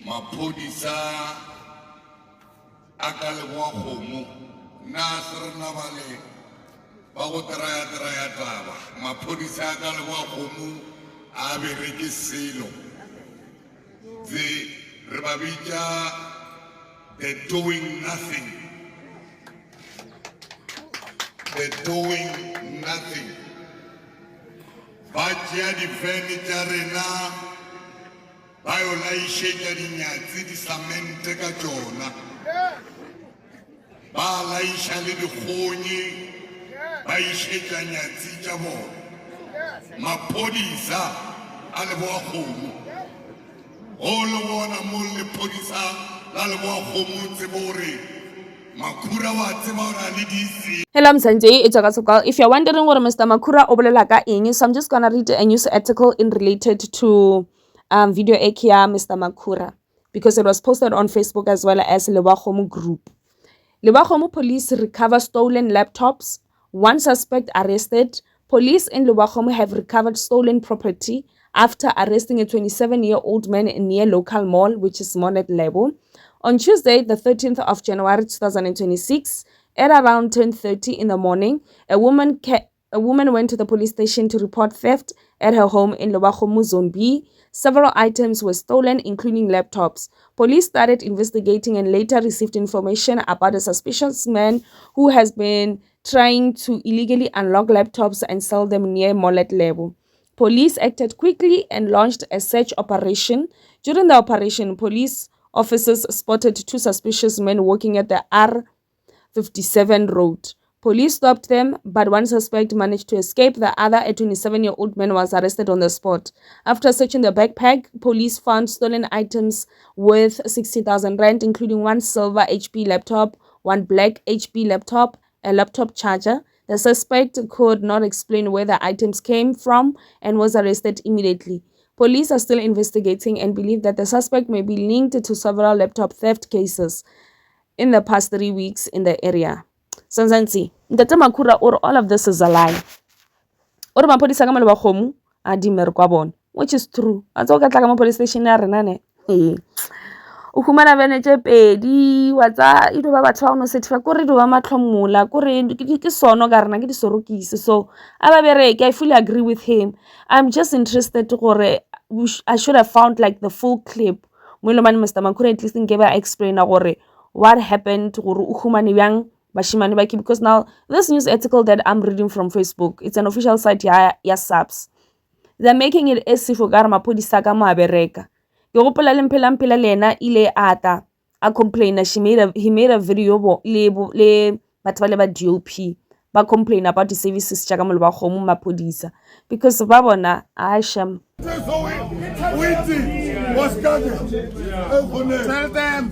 maphodisa a ka Leboa Kgomo Nasir Nabale ba go traya taba maphodisa a ka Leboa Kgomo a bereke selo re ba bitša the doing nothing ba tšea difene tša rena ba yo laišetša dinyatsi disamente ka tšona ba laiša le dikgonyi ba išetša nyatsi tša bona maphodisa a Leboa Kgomo o le bona mo lephodisa la Leboa Kgomo tsebo gore Makhura wa tseba gore le DC. Hello, Mzansi, it's Akasukal. If you're wondering what Mr. Makhura obolela ka eng, so I'm just gonna read a news article in related to video ekia Mr. Makhura because it was posted on Facebook as well as Leboa Kgomo group. Leboa Kgomo police recover stolen laptops. One suspect arrested. Police in Leboa Kgomo have recovered stolen property after arresting a 27-year-old man near local mall, which is Monet Lebo. On Tuesday, the 13th of January 2026, at around 10:30 in the morning, a woman went to the police station to report theft at her home in Leboa Kgomo Zone B. Several items were stolen, including laptops. Police started investigating and later received information about a suspicious man who has been trying to illegally unlock laptops and sell them near Molet Lebo. Police acted quickly and launched a search operation. During the operation, police officers spotted two suspicious men walking at the R57 road. Police stopped them, but one suspect managed to escape. The other, a 27-year-old man, was arrested on the spot. After searching the backpack, police found stolen items worth 60,000 rand, including one silver HP laptop, one black HP laptop, a laptop charger. The suspect could not explain where the items came from and was arrested immediately. Police are still investigating and believe that the suspect may be linked to several laptop theft cases in the past 3 weeks in the area. Sanzansi, Ntate Makhura or all of this is a lie. Or maphodisa ka Leboa Kgomo a di mmereko wa bona, which is true. A tsa o ka tla ka mo police station ya rena ne. O khumana bene tše pedi wa tsa e do ba batho ba no certify ko re do ba matlhomola ko re ke sono ka rena ke di sorokise. So a ba bereke, I fully agree with him. I'm just interested gore I should have found like the full clip mo ile man Mr. Makhura at least nke ba explain gore what happened gore o khumane bjang bashimane ba ke, because now this news article that I'm reading from Facebook, it's an official site ya SAPS. They're making it as if o ka re maphodisa ka mo a bereka. Ke gopola le mpela lena ile ata a complain he made a video le batho ba le ba DOP ba complain about the services tša ka mo Leboa Kgomo maphodisa because ba bona a sham. Tell them.